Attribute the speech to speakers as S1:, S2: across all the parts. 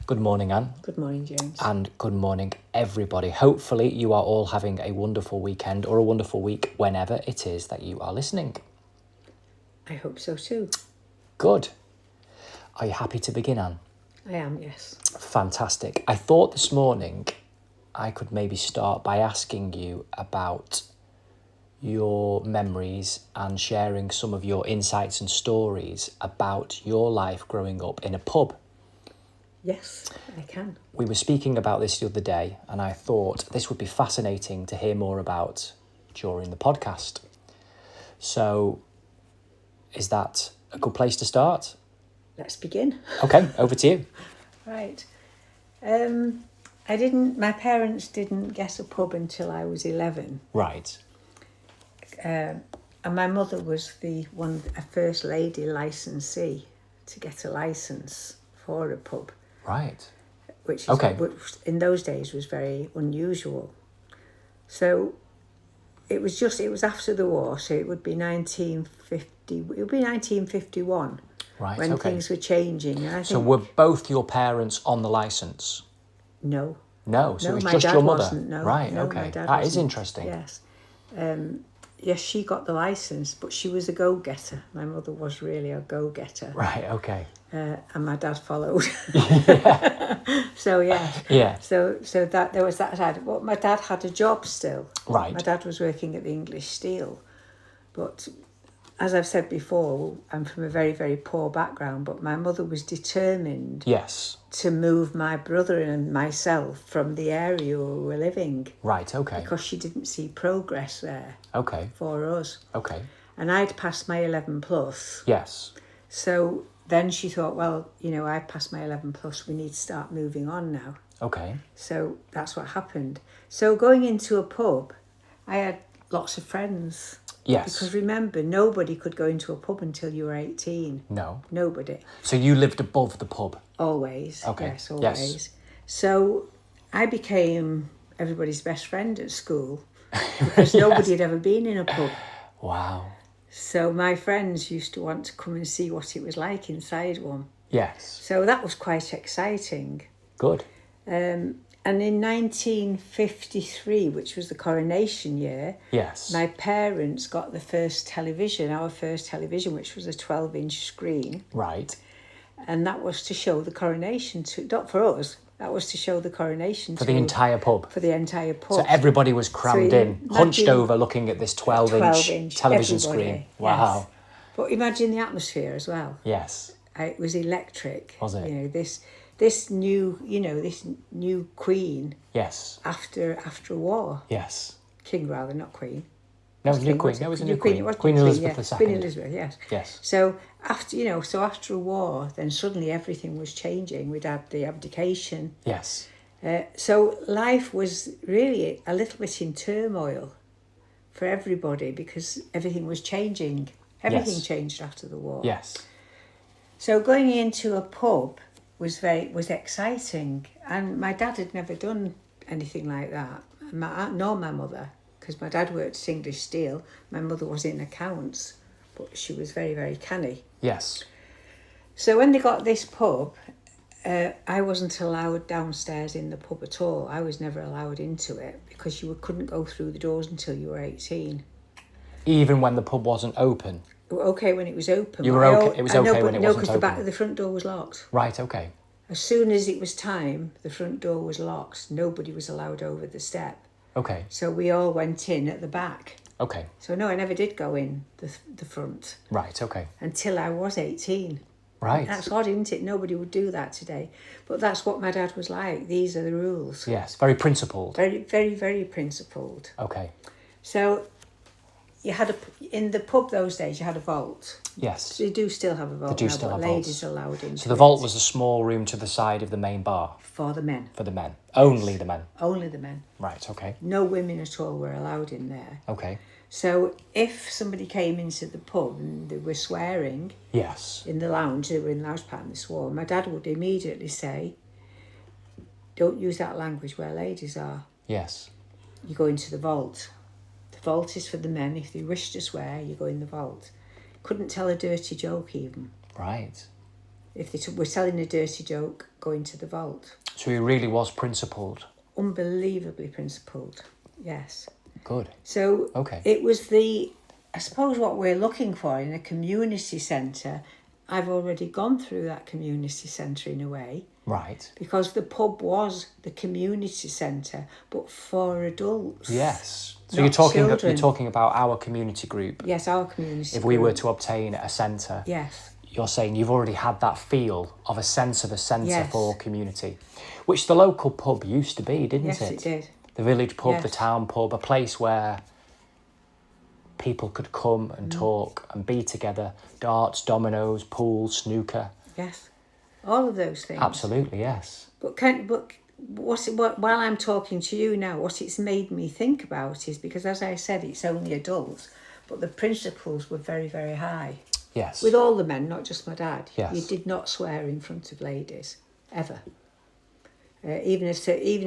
S1: Good morning, Anne.
S2: Good morning, James.
S1: And good morning, everybody. Hopefully, you are all having a wonderful weekend or a wonderful week whenever it is that you are listening.
S2: I hope so too.
S1: Good. Are you happy to begin, Anne?
S2: I am, yes.
S1: Fantastic. I thought this morning I could maybe start by asking you about your memories and sharing some of your insights and stories about your life growing up in a pub.
S2: Yes, I can.
S1: We were speaking about this the other day, and I thought this would be fascinating to hear more about during the podcast. So, is that a good place to start?
S2: Let's begin.
S1: Okay, over to you.
S2: Right. My parents didn't get a pub until I was 11.
S1: Right.
S2: And my mother was a first lady licensee to get a licence for a pub.
S1: Right.
S2: Which
S1: Okay.
S2: In those days was very unusual. So it was after the war, so it would be 1951
S1: Right,
S2: when
S1: okay.
S2: things were changing. And
S1: So were both your parents on the licence?
S2: No.
S1: No, so
S2: No,
S1: it was
S2: my
S1: just
S2: dad
S1: your mother?
S2: wasn't, no.
S1: Right,
S2: No,
S1: okay.
S2: my dad
S1: That is
S2: wasn't.
S1: interesting.
S2: Yes. Yes, she got the licence, but she was a go-getter. My mother was really a go-getter.
S1: Right, okay.
S2: And my dad followed. So, yeah.
S1: Yeah.
S2: So that there was that side. But my dad had a job still.
S1: Right.
S2: My dad was working at the English Steel. But as I've said before, I'm from a very, very poor background, but my mother was determined
S1: Yes.
S2: to move my brother and myself from the area where we were living.
S1: Right, okay.
S2: Because she didn't see progress there
S1: Okay.
S2: for us.
S1: Okay.
S2: And I'd passed my 11 plus.
S1: Yes.
S2: So then she thought, well, I passed my 11 plus, we need to start moving on now.
S1: Okay.
S2: So that's what happened. So going into a pub, I had lots of friends.
S1: Yes.
S2: Because remember, nobody could go into a pub until you were 18.
S1: No.
S2: Nobody.
S1: So you lived above the pub?
S2: Always.
S1: Okay.
S2: Yes, always.
S1: Yes.
S2: So I became everybody's best friend at school because
S1: Yes.
S2: nobody had ever been in a pub.
S1: Wow.
S2: So my friends used to want to come and see what it was like inside one.
S1: Yes.
S2: So that was quite exciting.
S1: Good.
S2: And in 1953, which was the coronation year,
S1: Yes.
S2: my parents got our first television, which was a 12-inch screen.
S1: Right.
S2: And that was to show the coronation to, not for us, that was to show the coronation
S1: For the entire pub?
S2: For the entire pub.
S1: So everybody was crammed in, hunched over looking at this 12-inch television
S2: everybody,
S1: screen. Wow.
S2: Yes. But imagine the atmosphere as well.
S1: Yes.
S2: It was electric.
S1: Was it?
S2: This new queen
S1: Yes.
S2: after a war.
S1: Yes.
S2: King rather, not queen.
S1: No, new queen. It was a new queen.
S2: It was
S1: Queen
S2: new
S1: Elizabeth
S2: yeah.
S1: II.
S2: Queen Elizabeth, yes.
S1: Yes.
S2: So after a war, then suddenly everything was changing. We'd had the abdication.
S1: Yes.
S2: So life was really a little bit in turmoil for everybody because everything was changing. Everything
S1: Yes.
S2: changed after the war.
S1: Yes.
S2: So going into a pub was exciting, and my dad had never done anything like that. Nor my mother, because my dad worked at English Steel. My mother was in accounts, but she was very, very canny.
S1: Yes.
S2: So when they got this pub, I wasn't allowed downstairs in the pub at all. I was never allowed into it because you couldn't go through the doors until you were 18.
S1: Even when the pub wasn't open?
S2: Okay, when it was open.
S1: You were okay. It was okay when it wasn't
S2: No, because
S1: open.
S2: the front door was locked.
S1: Right. Okay.
S2: As soon as it was time, the front door was locked. Nobody was allowed over the step.
S1: Okay.
S2: So we all went in at the back.
S1: Okay.
S2: So no, I never did go in the front
S1: Right. Okay.
S2: until I was 18.
S1: Right.
S2: That's odd, isn't it? Nobody would do that today. But that's what my dad was like. These are the rules.
S1: Yes. Very principled.
S2: Very, very, very principled.
S1: Okay.
S2: So you had in the pub those days, you had a vault.
S1: Yes.
S2: So you do still have a vault
S1: They do
S2: now,
S1: still
S2: but
S1: have vaults.
S2: ladies allowed into
S1: So the
S2: it.
S1: vault was a small room to the side of the main bar
S2: For the men.
S1: for the men. Only the men.
S2: Only the men.
S1: Right. Okay.
S2: No women at all were allowed in there.
S1: Okay.
S2: So if somebody came into the pub and they were swearing
S1: Yes.
S2: in the lounge, they were in the lounge part and they swore, my dad would immediately say, don't use that language where ladies are.
S1: Yes.
S2: You go into the vault. The vault is for the men. If they wish to swear, you go in the vault. Couldn't tell a dirty joke even.
S1: Right.
S2: If they were selling a dirty joke, go into the vault.
S1: So he really was principled.
S2: Unbelievably principled, yes.
S1: Good.
S2: So
S1: Okay.
S2: it was I suppose what we're looking for in a community centre, I've already gone through that community centre in a way.
S1: Right.
S2: Because the pub was the community centre, but for adults.
S1: Yes. So
S2: Not
S1: you're
S2: children.
S1: talking about our community group.
S2: Yes, our community
S1: If we were
S2: group.
S1: to obtain a centre,
S2: Yes.
S1: you're saying you've already had that feel of a sense of a centre
S2: Yes.
S1: for community, which the local pub used to be, didn't
S2: Yes,
S1: it?
S2: it did.
S1: The village pub, the
S2: Yes.
S1: town pub, a place where people could come
S2: Mm.
S1: and talk and be together. Darts, dominoes, pool, snooker.
S2: Yes. All of those things.
S1: Absolutely, yes.
S2: But while I'm talking to you now, what it's made me think about is, because as I said, it's only adults, but the principles were very, very high.
S1: Yes.
S2: With all the men, not just my dad.
S1: Yes.
S2: You did not swear in front of ladies, ever. Even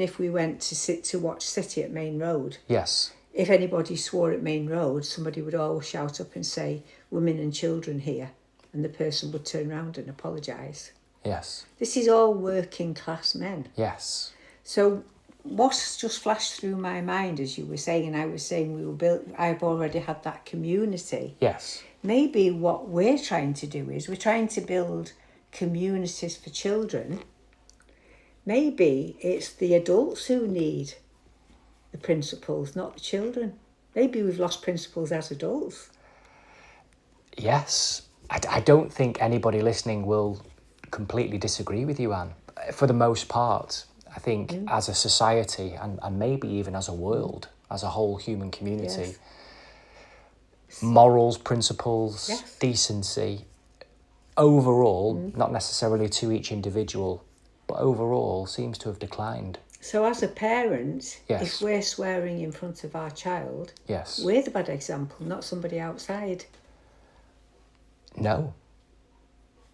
S2: if we went to watch City at Main Road,
S1: Yes.
S2: if anybody swore at Main Road, somebody would always shout up and say, "Women and children here," and the person would turn round and apologise.
S1: Yes.
S2: This is all working class men.
S1: Yes.
S2: So what's just flashed through my mind as you were saying, and I was saying I've already had that community.
S1: Yes.
S2: Maybe what we're trying to do is we're trying to build communities for children. Maybe it's the adults who need the principles, not the children. Maybe we've lost principles as adults.
S1: Yes. I don't think anybody listening will completely disagree with you, Anne. For the most part, I think as a society and maybe even as a world, as a whole human community, morals, principles,
S2: Yes.
S1: decency, overall, not necessarily to each individual, but overall seems to have declined.
S2: So as a parent,
S1: Yes.
S2: if we're swearing in front of our child,
S1: Yes.
S2: we're the bad example, not somebody outside.
S1: No.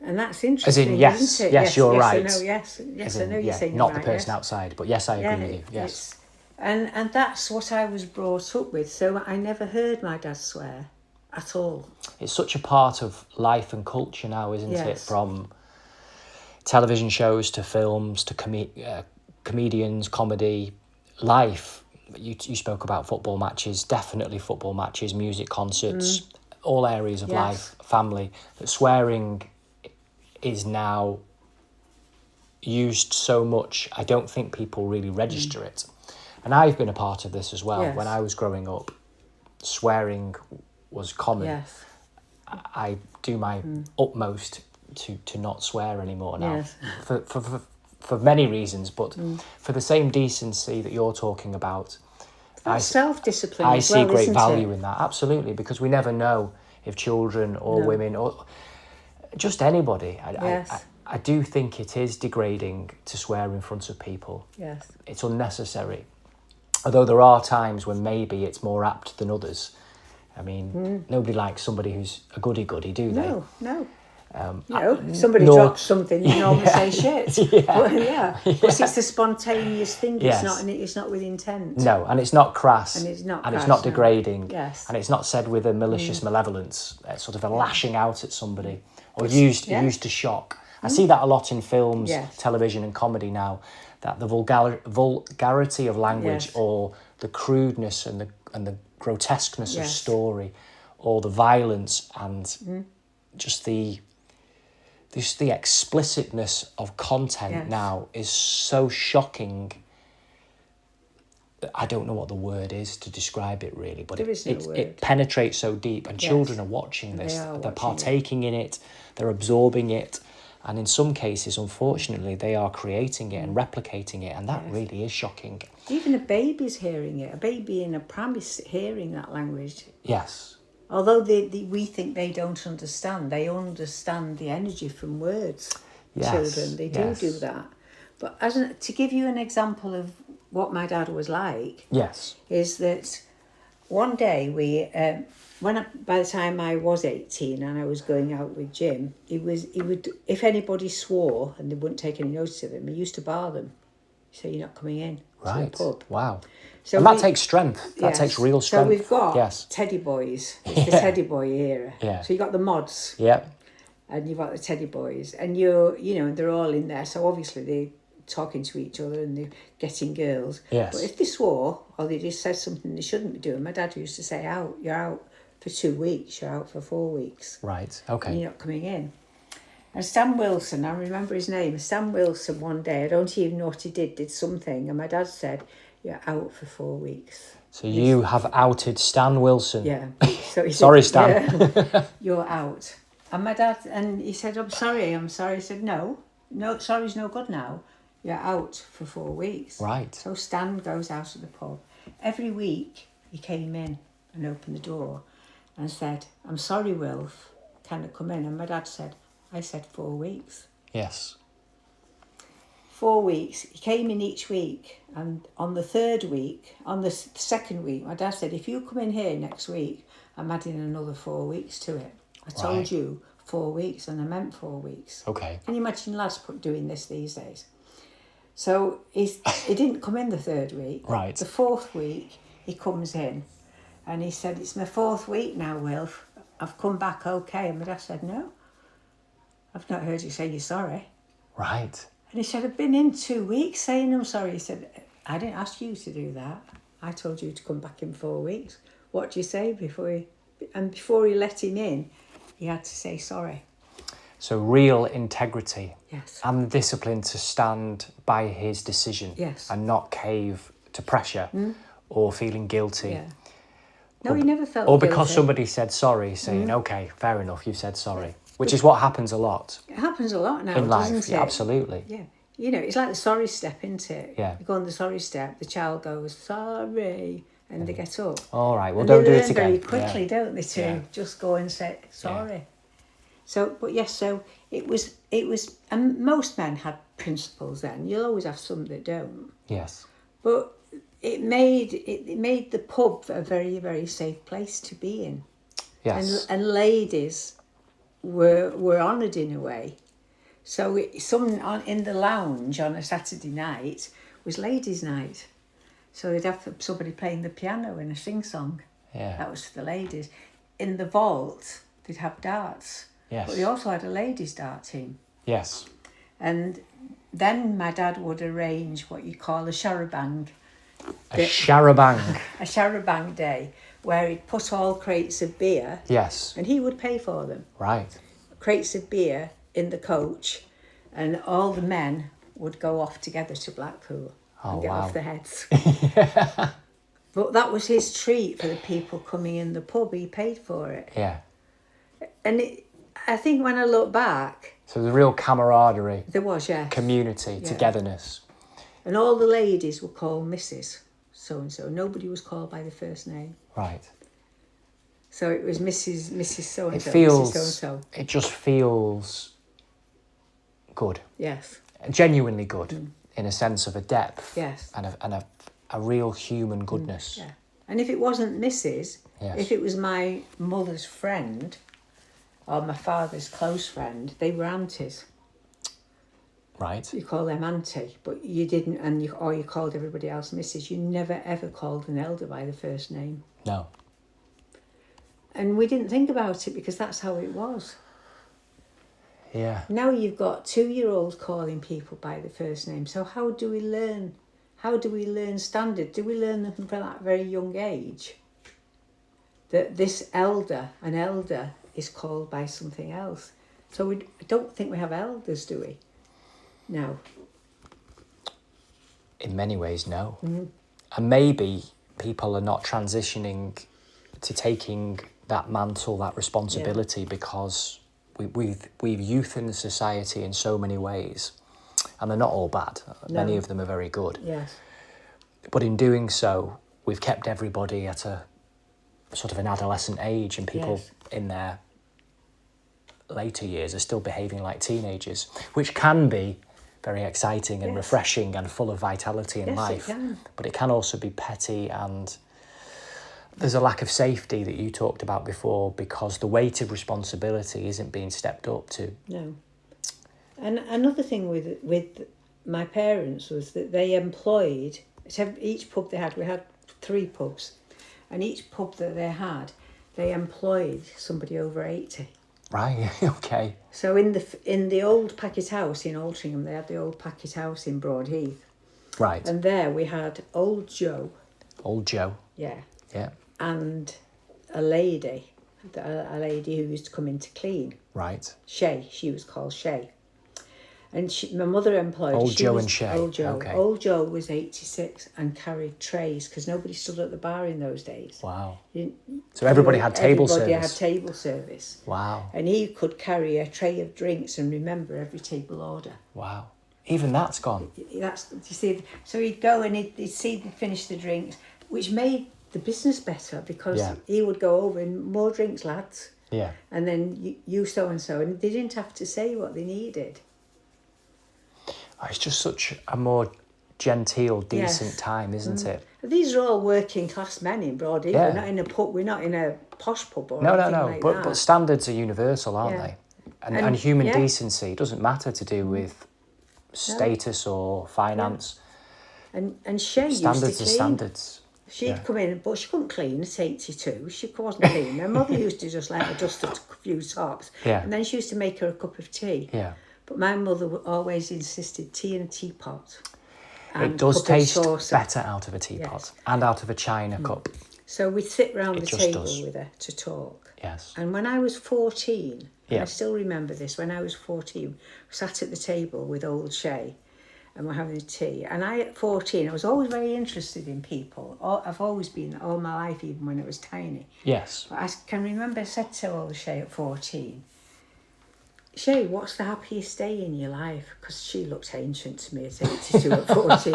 S2: And that's interesting,
S1: yes,
S2: isn't it?
S1: yes, you're right.
S2: I know, yes,
S1: As
S2: I
S1: in,
S2: know you're saying
S1: not
S2: you're
S1: the
S2: right,
S1: person
S2: yes.
S1: outside, but yes, I agree with you. Yes.
S2: it's- And that's what I was brought up with. So I never heard my dad swear at all.
S1: It's such a part of life and culture now, isn't it?
S2: Yes.
S1: From television shows to films to comedians, comedy, life. You spoke about football matches, definitely football matches, music concerts, all areas of
S2: Yes.
S1: life, family. That swearing is now used so much, I don't think people really register it. And I've been a part of this as well.
S2: Yes.
S1: When I was growing up, swearing was common.
S2: Yes.
S1: I do my utmost to not swear anymore now,
S2: Yes.
S1: for many reasons, but for the same decency that you're talking about.
S2: That's self-discipline
S1: I
S2: as
S1: see
S2: well,
S1: great
S2: isn't
S1: value
S2: it?
S1: in that, absolutely, because we never know if children or
S2: No.
S1: women or just anybody.
S2: Yes.
S1: I do think it is degrading to swear in front of people.
S2: Yes.
S1: It's unnecessary. Although there are times when maybe it's more apt than others. I mean, nobody likes somebody who's a goody-goody, do they?
S2: No. Somebody
S1: nor-
S2: drops something, you normally say shit.
S1: Yeah.
S2: But it's a spontaneous thing.
S1: Yes.
S2: It's not with intent.
S1: No, and it's not crass.
S2: And it's not
S1: And it's
S2: crass,
S1: not
S2: no.
S1: degrading.
S2: Yes.
S1: And it's not said with a malicious malevolence, sort of a lashing out at somebody, or used to shock. I see that a lot in films,
S2: Yes.
S1: television and comedy now, that the vulgarity of language
S2: Yes.
S1: or the crudeness and the grotesqueness of
S2: Yes.
S1: story, or the violence and just the explicitness of content
S2: Yes.
S1: now is so shocking. I don't know what the word is to describe it really, but
S2: There is no word.
S1: it penetrates so deep, and
S2: Yes.
S1: children are watching this.
S2: They are
S1: They're
S2: watching
S1: partaking in it. They're absorbing it, and in some cases, unfortunately, they are creating it and replicating it, and that
S2: Yes.
S1: really is shocking.
S2: Even a baby's hearing it. A baby in a pram is hearing that language.
S1: Yes.
S2: Although we think they don't understand, they understand the energy from words.
S1: Yes,
S2: Children, they do
S1: yes.
S2: that. But to give you an example of what my dad was like,
S1: Yes.
S2: is that one day by the time I was 18 and I was going out with Jim, he would, if anybody swore and they wouldn't take any notice of him, he used to bar them. So you're not coming in
S1: Right.
S2: to the pub.
S1: Wow.
S2: So
S1: And that
S2: we-
S1: takes strength. That
S2: Yes.
S1: takes real strength.
S2: So we've got
S1: Yes.
S2: Teddy Boys. It's the Teddy Boy era.
S1: Yeah.
S2: So you got the mods.
S1: Yeah.
S2: and you've got the teddy boys, and they're all in there, so obviously they're talking to each other and they're getting girls.
S1: Yes.
S2: But if they swore or they just said something they shouldn't be doing, my dad used to say, you're out for 2 weeks, you're out for 4 weeks.
S1: Right,
S2: And
S1: okay.
S2: you're not coming in. And Stan Wilson, I remember his name, Stan Wilson, one day, I don't even know what he did something, and my dad said, you're out for 4 weeks.
S1: So you have outed Stan Wilson.
S2: Yeah. So he
S1: Sorry,
S2: said,
S1: Stan.
S2: yeah, you're out. And my dad, and he said, I'm sorry. He said, no, sorry's no good now. You're out for 4 weeks.
S1: Right.
S2: So Stan goes out of the pub. Every week he came in and opened the door and said, I'm sorry, Wilf, can I come in? And my dad said, I said 4 weeks.
S1: Yes.
S2: 4 weeks. He came in each week, and on the third week, on the second week, my dad said, if you come in here next week, I'm adding another 4 weeks to it. I told
S1: Right.
S2: you 4 weeks, and I meant 4 weeks.
S1: Okay.
S2: Can you imagine lads doing this these days? So he didn't come in the third week.
S1: Right.
S2: The fourth week, he comes in, and he said, it's my 4th week now, Wilf. I've come back okay. And my dad said, no, I've not heard you say you're sorry.
S1: Right.
S2: And he said, I've been in 2 weeks saying I'm sorry. He said, I didn't ask you to do that. I told you to come back in 4 weeks. What do you say before he... And before he let him in, he had to say sorry.
S1: So real integrity.
S2: Yes.
S1: And the discipline to stand by his decision.
S2: Yes.
S1: And not cave to pressure or feeling guilty.
S2: Yeah. No, he never felt
S1: Or because
S2: guilty.
S1: somebody said sorry, saying, okay, fair enough, you've said sorry. Which is what happens a lot
S2: It happens a lot now,
S1: in life.
S2: doesn't it?
S1: Yeah, absolutely.
S2: Yeah. It's like the sorry step, isn't it?
S1: Yeah.
S2: You go on the sorry step, the child goes, sorry, and they get up.
S1: All right, well,
S2: And
S1: don't
S2: they
S1: do
S2: learn
S1: it again.
S2: very quickly,
S1: Yeah.
S2: don't they, to
S1: Yeah.
S2: just go and say sorry. So, but yes, so it was, and most men had principles then. You'll always have some that don't.
S1: Yes.
S2: But it made the pub a very, very safe place to be in.
S1: Yes.
S2: And ladies were honoured in a way. So in the lounge on a Saturday night was ladies' night. So they'd have somebody playing the piano and a sing-song.
S1: Yeah.
S2: That was for the ladies. In the vault, they'd have darts.
S1: Yes.
S2: But they also had a ladies' dart team.
S1: Yes.
S2: And then my dad would arrange what you call a charabang.
S1: A charabang.
S2: A charabang day, where he'd put all crates of beer,
S1: Yes.
S2: and he would pay for them.
S1: Right.
S2: Crates of beer in the coach, and all the men would go off together to Blackpool and get off their heads. But that was his treat for the people coming in the pub. He paid for it.
S1: Yeah.
S2: And I think when I look back,
S1: So the real camaraderie,
S2: there was, yes.
S1: community,
S2: Yeah.
S1: togetherness.
S2: And all the ladies were called Mrs. So-and-so. Nobody was called by the first name.
S1: Right.
S2: So it was Mrs. So-and-so,
S1: It feels,
S2: Mrs. So-and-so.
S1: it just feels good.
S2: Yes,
S1: Genuinely good in a sense of a depth.
S2: yes.
S1: And a real human goodness.
S2: Yeah. And if it wasn't Mrs.,
S1: Yes.
S2: if it was my mother's friend or my father's close friend, they were aunties.
S1: Right.
S2: You call them auntie, but you didn't, or you called everybody else Mrs. You never ever called an elder by the first name.
S1: No.
S2: And we didn't think about it because that's how it was.
S1: Yeah.
S2: Now you've got 2-year-olds calling people by the first name. So how do we learn? How do we learn standard? Do we learn them from that very young age? That this an elder is called by something else. So I don't think we have elders, do we? No.
S1: In many ways, no. And maybe people are not transitioning to taking that mantle, that responsibility, because we've youth in the society in so many ways, and they're not all bad.
S2: No.
S1: Many of them are very good.
S2: Yes.
S1: But in doing so, we've kept everybody at a sort of an adolescent age, and people
S2: Yes.
S1: in their later years are still behaving like teenagers, which can be very exciting and
S2: Yes.
S1: refreshing and full of vitality in
S2: Yes, it
S1: life.
S2: can.
S1: But it can also be petty, and there's a lack of safety that you talked about before, because the weight of responsibility isn't being stepped up to.
S2: No. And another thing with my parents was that they employed, so each pub they had, we had 3 pubs, and each pub that they had, they employed somebody over 80.
S1: Right, okay.
S2: So in the old Packet House in Altrincham, they had the old Packet House in Broadheath.
S1: Right.
S2: And there we had old Joe.
S1: Old Joe.
S2: Yeah.
S1: Yeah.
S2: And a lady who used to come in to clean.
S1: Right.
S2: Shay, she was called Shay. And my mother employed
S1: Old Joe and Shay.
S2: Old Joe.
S1: Okay.
S2: Old Joe was 86 and carried trays because nobody stood at the bar in those days.
S1: Wow. So everybody had table service.
S2: Everybody had table service.
S1: Wow.
S2: And he could carry a tray of drinks and remember every table order.
S1: Wow. Even that's gone.
S2: You see. So he'd go and he'd see them finish the drinks, which made the business better because he would go over and more drinks, lads.
S1: Yeah.
S2: And then you so and so, and they didn't have to say what they needed.
S1: It's just such a more genteel, decent time, isn't it?
S2: These are all working class men in Broadheath.
S1: Yeah.
S2: We're not in a pub. We're not in a posh pub or
S1: No.
S2: like that.
S1: But standards are universal, aren't they? And human decency doesn't matter to do with status or finance.
S2: And Shay used to
S1: Standards
S2: clean.
S1: are standards.
S2: She'd come in, but she couldn't clean at 82. She wasn't clean. Her mother used to just let her dust a few tops.
S1: Yeah.
S2: And then she used to make her a cup of tea.
S1: Yeah.
S2: But my mother always insisted tea in a teapot.
S1: It does taste better out of a teapot and out of a china cup.
S2: So we'd sit round the table
S1: does.
S2: with her to talk.
S1: Yes.
S2: And when I was 14,
S1: Yeah.
S2: I still remember this, when I was 14, sat at the table with old Shay and we're having a tea. And at 14, I was always very interested in people. I've always been, all my life, even when I was tiny.
S1: Yes.
S2: But I can remember I said to old Shay at 14, Shay, what's the happiest day in your life? Because she looked ancient to me at 82 at 14.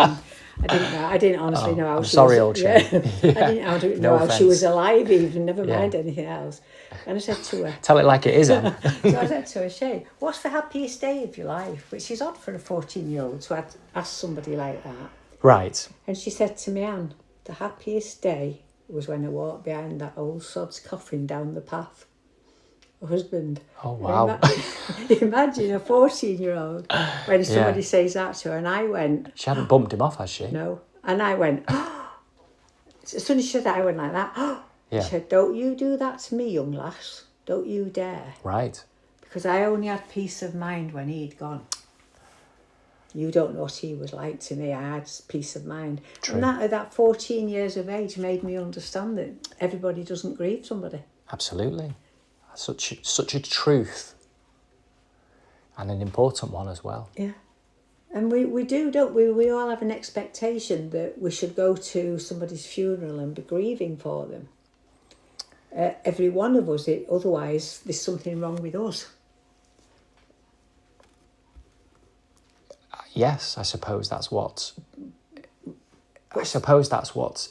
S2: I didn't honestly know how she
S1: sorry,
S2: was.
S1: old Shay.
S2: I didn't know how she was alive even, never mind anything else. And I said to her...
S1: Tell it like it is, Em.
S2: So I said to her, Shay, what's the happiest day of your life? Which is odd for a 14-year-old to ask somebody like that.
S1: Right.
S2: And she said to me, Anne, the happiest day was when I walked behind that old sod's coffin down the path. Husband.
S1: Oh, wow.
S2: Imagine a 14-year-old when somebody says that to her, and I went...
S1: She hadn't bumped him off, has she?
S2: No. And I went... As soon as she said that, I went like that.
S1: Yeah.
S2: She said, don't you do that to me, young lass. Don't you dare.
S1: Right.
S2: Because I only had peace of mind when he'd gone. You don't know what he was like to me. I had peace of mind.
S1: True.
S2: And that, at that 14 years of age made me understand that everybody doesn't grieve somebody.
S1: Absolutely. Such a truth. And an important one as well.
S2: Yeah. And we do, don't we? We all have an expectation that we should go to somebody's funeral and be grieving for them. Every one of us, otherwise there's something wrong with us.
S1: Yes, I suppose that's what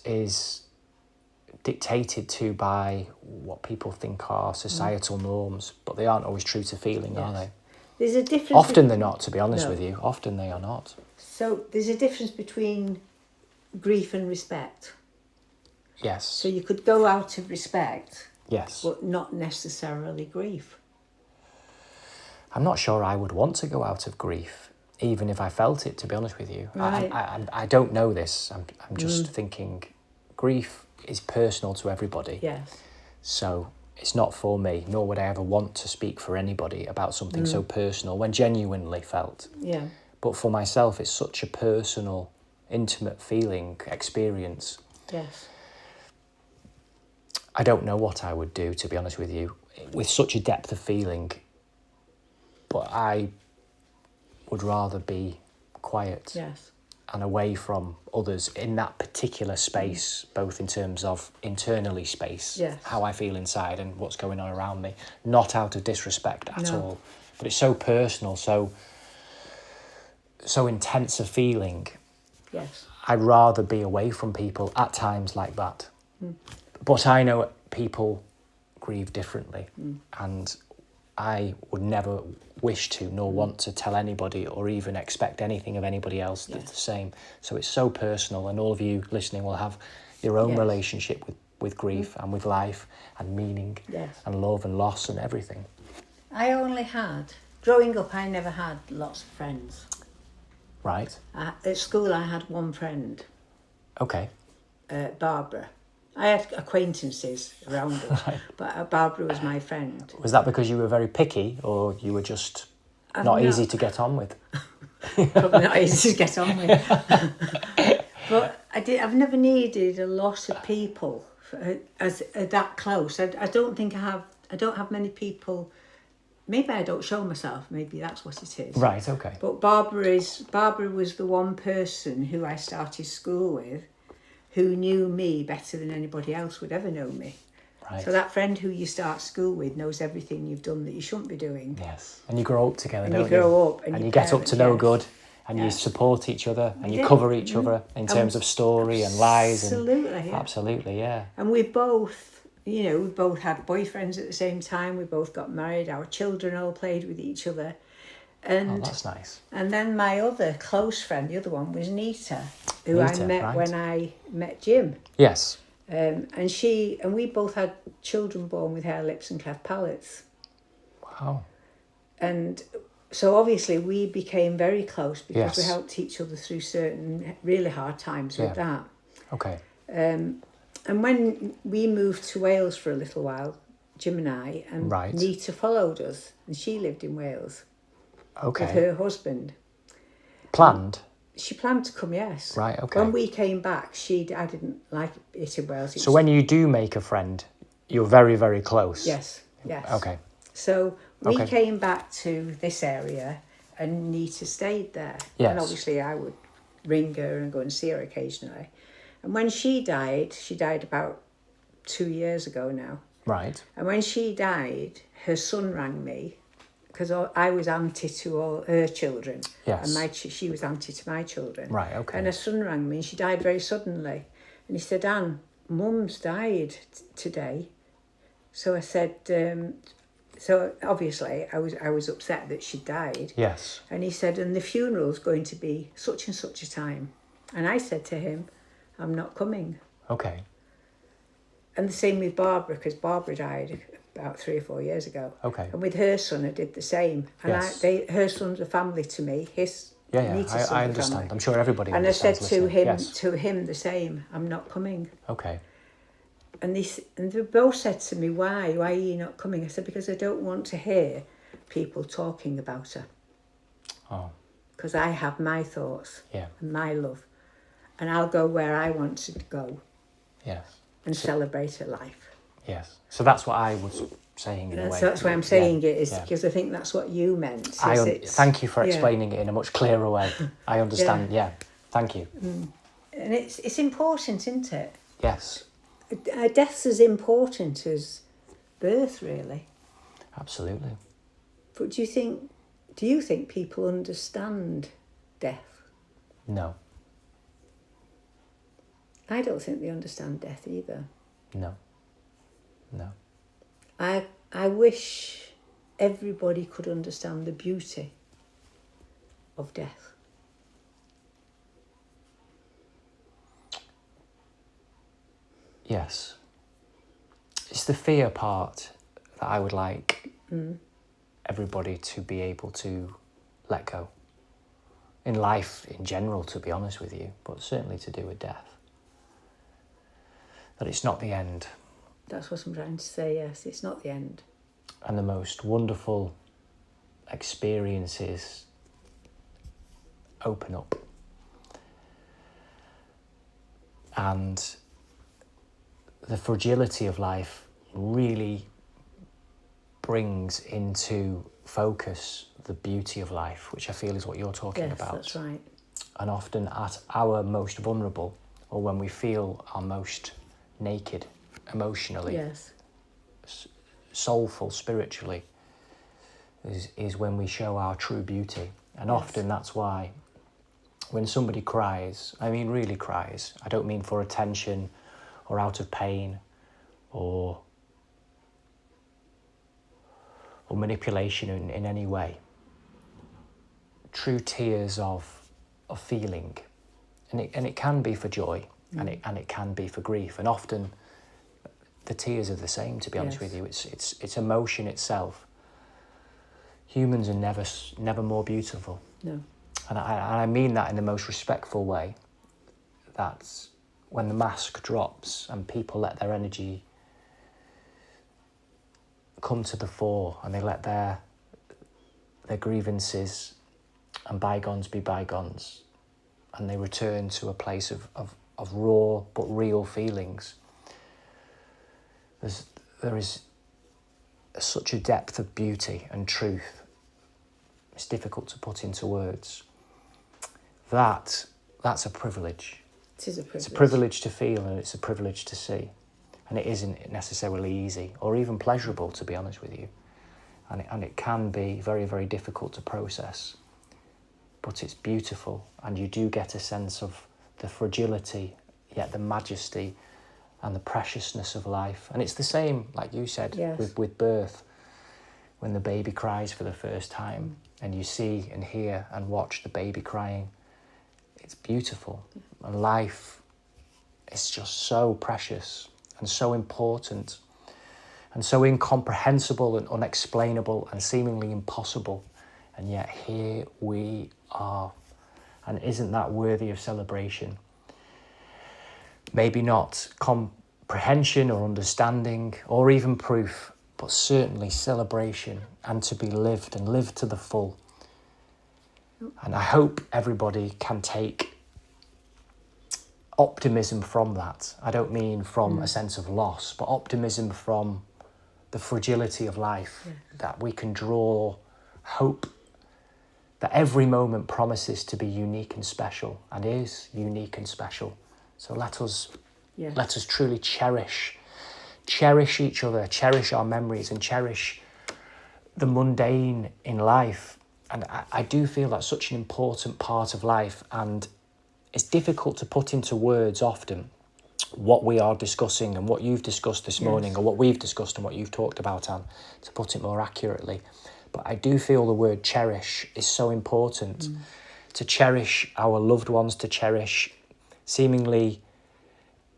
S1: is dictated to by what people think are societal norms, but they aren't always true to feeling, are they?
S2: There's a difference.
S1: Often they're not, to be honest with you. Often they are not.
S2: So there's a difference between grief and respect.
S1: Yes.
S2: So you could go out of respect,
S1: Yes.
S2: but not necessarily grief.
S1: I'm not sure I would want to go out of grief, even if I felt it, to be honest with you.
S2: Right.
S1: I don't know this. I'm just thinking grief is personal to everybody.
S2: Yes.
S1: So it's not for me, nor would I ever want to speak for anybody about something so personal when genuinely felt.
S2: Yeah.
S1: But for myself, it's such a personal, intimate feeling, experience.
S2: Yes.
S1: I don't know what I would do, to be honest with you, with such a depth of feeling. But I would rather be quiet.
S2: Yes.
S1: And away from others in that particular space, both in terms of internally space,
S2: Yes.
S1: how I feel inside and what's going on around me, not out of disrespect at
S2: No.
S1: all. But it's so personal, so intense a feeling.
S2: Yes.
S1: I'd rather be away from people at times like that. But I know people grieve differently, and I would never wish to nor want to tell anybody or even expect anything of anybody else that's the same. So it's so personal, and all of you listening will have your own relationship with grief and with life and meaning and love and loss and everything.
S2: Growing up, I never had lots of friends.
S1: Right.
S2: At school, I had one friend,
S1: Okay.
S2: Barbara. I had acquaintances around us,
S1: Right.
S2: but Barbara was my friend.
S1: Was that because you were very picky, or you were just
S2: I'm
S1: not easy to get on with?
S2: Probably not easy to get on with. But I've never needed a lot of people as that close. I don't think I have. I don't have many people. Maybe I don't show myself. Maybe that's what it is.
S1: Right, okay.
S2: But Barbara was the one person who I started school with, who knew me better than anybody else would ever know me.
S1: Right.
S2: So that friend who you start school with knows everything you've done that you shouldn't be doing.
S1: Yes. And you grow up together,
S2: And
S1: don't
S2: you grow up, and
S1: you
S2: your
S1: get up to
S2: parents,
S1: no
S2: yes.
S1: good, and you
S2: Yes.
S1: support each other, and you
S2: Yeah.
S1: cover each other in terms of story and lies.
S2: Absolutely, yeah.
S1: Absolutely, yeah.
S2: And we both, we both had boyfriends at the same time. We both got married. Our children all played with each other.
S1: Oh,
S2: And
S1: that's nice.
S2: and then my other close friend, the other one, was Nita, who I
S1: Nita,
S2: met
S1: right.
S2: when I met Jim.
S1: Yes.
S2: And we both had children born with hair lips and cleft palates.
S1: Wow.
S2: And so obviously we became very close because we
S1: Yes.
S2: helped each other through certain really hard times with that.
S1: Okay.
S2: And when we moved to Wales for a little while, Jim and I, and
S1: Right.
S2: Nita followed us, and she lived in Wales with
S1: Okay.
S2: her husband.
S1: Planned?
S2: She planned to come, yes.
S1: Right, okay.
S2: When we came back, I didn't like it in Wales.
S1: So when you do make a friend, you're very, very close?
S2: Yes, yes.
S1: Okay.
S2: So we
S1: Okay.
S2: came back to this area, and Nita stayed there.
S1: Yes.
S2: And obviously I would ring her and go and see her occasionally. And when she died about 2 years ago now.
S1: Right.
S2: And when she died, her son rang me, because I was auntie to all her children.
S1: Yes.
S2: And she was auntie to my children.
S1: Right, okay.
S2: And her son rang me, and she died very suddenly. And he said, Anne, Mum's died today. So I said, so obviously I was upset that she died.
S1: Yes.
S2: And he said, and the funeral's going to be such and such a time. And I said to him, I'm not coming.
S1: Okay.
S2: And the same with Barbara, because Barbara died about 3 or 4 years ago.
S1: Okay.
S2: And with her son, I did the same. And
S1: Yes.
S2: her son's a family to me.
S1: Yeah,
S2: Nita's
S1: I
S2: son's a
S1: understand.
S2: family.
S1: I'm sure everybody
S2: And I said
S1: understands.
S2: to
S1: listening.
S2: him, the same. I'm not coming.
S1: Okay.
S2: And they both said to me, why are you not coming? I said, because I don't want to hear people talking about her.
S1: Oh,
S2: Because I have my thoughts
S1: yeah.
S2: and my love. And I'll go where I want to go
S1: Yes.
S2: and celebrate her life.
S1: Yes. So that's what I was saying in a way.
S2: So that's why I'm saying
S1: Yeah,
S2: it, is
S1: yeah.
S2: because I think that's what you meant.
S1: Thank you for
S2: yeah.
S1: explaining it in a much clearer way. I understand. Yeah. Thank you.
S2: And it's important, isn't it?
S1: Yes.
S2: Death's as important as birth, really.
S1: Absolutely.
S2: But do you think people understand death?
S1: No.
S2: I don't think they understand death either.
S1: No. No.
S2: I wish everybody could understand the beauty of death.
S1: Yes. It's the fear part that I would like everybody to be able to let go. In life in general, to be honest with you, but certainly to do with death. That it's not the end.
S2: That's what I'm trying to say, yes. It's not the end.
S1: And the most wonderful experiences open up. And the fragility of life really brings into focus the beauty of life, which I feel is what you're talking
S2: Yes,
S1: about.
S2: that's right.
S1: And often at our most vulnerable, or when we feel our most naked emotionally,
S2: Yes.
S1: soulful spiritually, is when we show our true beauty. And
S2: Yes.
S1: often that's why when somebody cries, I mean really cries, I don't mean for attention or out of pain or manipulation in any way. True tears of feeling, and it can be for joy, and it can be for grief, and often the tears are the same. To be honest
S2: Yes.
S1: with you, it's emotion itself. Humans are never more beautiful,
S2: No.
S1: and I mean that in the most respectful way. That when the mask drops and people let their energy come to the fore and they let their grievances and bygones be bygones, and they return to a place of raw but real feelings, there is such a depth of beauty and truth. It's difficult to put into words. That's a privilege.
S2: It is a privilege.
S1: It's a privilege to feel, and it's a privilege to see. And it isn't necessarily easy or even pleasurable, to be honest with you. And it can be very, very difficult to process. But it's beautiful, and you do get a sense of the fragility, yet the majesty and the preciousness of life. And it's the same, like you said,
S2: Yes.
S1: with birth. When the baby cries for the first time, and you see and hear and watch the baby crying, it's beautiful. And life is just so precious and so important and so incomprehensible and unexplainable and seemingly impossible. And yet here we are. And isn't that worthy of celebration? Maybe not comprehension or understanding or even proof, but certainly celebration, and to be lived and lived to the full. And I hope everybody can take optimism from that. I don't mean from a sense of loss, but optimism from the fragility of life, that we can draw hope that every moment promises to be unique and special, and is unique and special. So let us truly cherish each other, cherish our memories, and cherish the mundane in life. And I do feel that's such an important part of life, and it's difficult to put into words often what we are discussing and what you've discussed this morning, or what we've discussed and what you've talked about, Anne, to put it more accurately. But I do feel the word cherish is so important. To cherish our loved ones, to cherish seemingly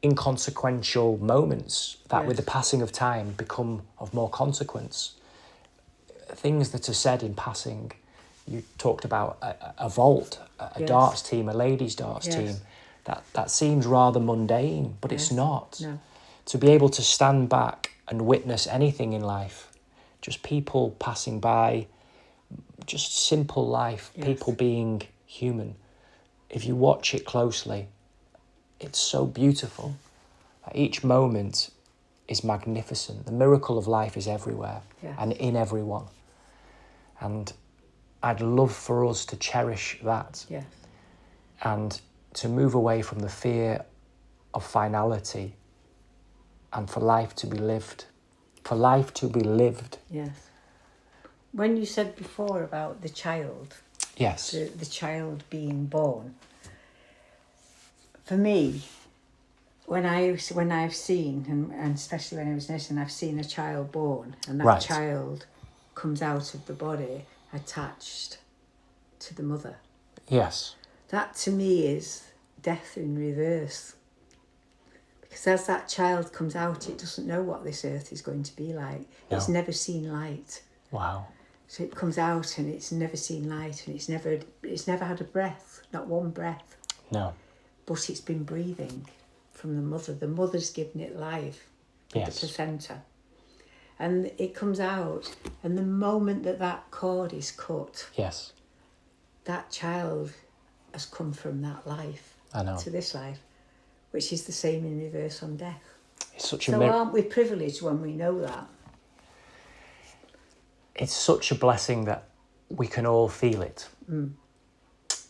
S1: inconsequential moments that with the passing of time become of more consequence. Things that are said in passing. You talked about a vault, a darts team, a ladies' darts team. That seems rather mundane, but it's not.
S2: No.
S1: To be able to stand back and witness anything in life, just people passing by, just simple life, people being human. If you watch it closely, it's so beautiful. Each moment is magnificent. The miracle of life is everywhere and in everyone. And I'd love for us to cherish that and to move away from the fear of finality and for life to be lived. For life to be lived.
S2: Yes. When you said before about the child, the child being born, for me, when I've seen, and especially when I was nursing, I've seen a child born, and that child comes out of the body attached to the mother.
S1: Yes.
S2: That to me is death in reverse. Because as that child comes out, it doesn't know what this earth is going to be like. No. It's never seen light.
S1: Wow.
S2: So it comes out and it's never seen light, and it's never had a breath, not one breath.
S1: No.
S2: But it's been breathing from the mother. The mother's given it life, the placenta. And it comes out, and the moment that cord is cut, that child has come from that life to this life, which is the same in reverse on death.
S1: It's such
S2: aren't we privileged when we know that?
S1: It's such a blessing that we can all feel it.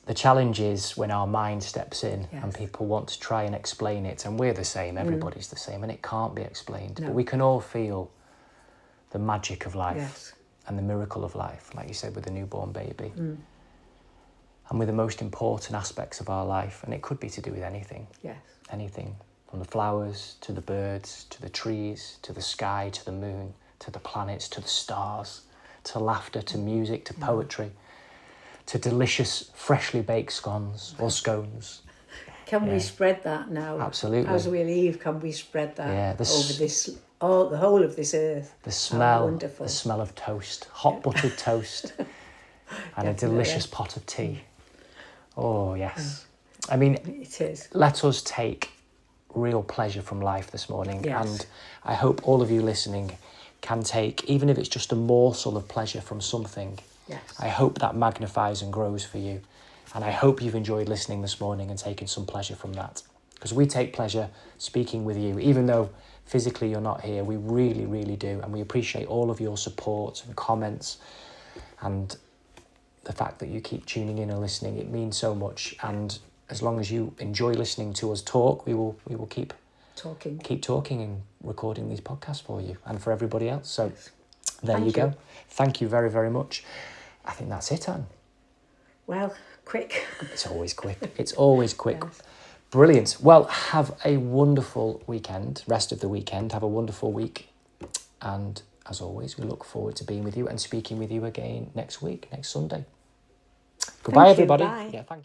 S1: The challenge is when our mind steps in and people want to try and explain it, and we're the same, everybody's the same, and it can't be explained. No. But we can all feel the magic of life and the miracle of life, like you said, with a newborn baby. And with the most important aspects of our life, and it could be to do with anything. Anything, from the flowers, to the birds, to the trees, to the sky, to the moon, to the planets, to the stars, to laughter, to music, to poetry, to delicious freshly baked scones or scones.
S2: Can we spread that now?
S1: Absolutely.
S2: As we leave, can we spread that over the whole of this earth?
S1: The smell of toast, hot buttered toast, and a delicious pot of tea. Oh, yes. I mean,
S2: it is.
S1: Let us take real pleasure from life this morning.
S2: Yes.
S1: And I hope all of you listening can take, even if it's just a morsel of pleasure from something,
S2: Yes.
S1: I hope that magnifies and grows for you. And I hope you've enjoyed listening this morning and taken some pleasure from that. Because we take pleasure speaking with you, even though physically you're not here. We really, really do. And we appreciate all of your support and comments and the fact that you keep tuning in and listening. It means so much. And as long as you enjoy listening to us talk, we will keep talking and recording these podcasts for you and for everybody else. So there you go. Thank you very, very much. I think that's it, Anne.
S2: Well, quick.
S1: It's always quick. It's always quick.
S2: Yes.
S1: Brilliant. Well, have a wonderful weekend, rest of the weekend. Have a wonderful week. And as always, we look forward to being with you and speaking with you again next week, next Sunday. Goodbye, everybody.
S2: Bye.
S1: Yeah, thank you.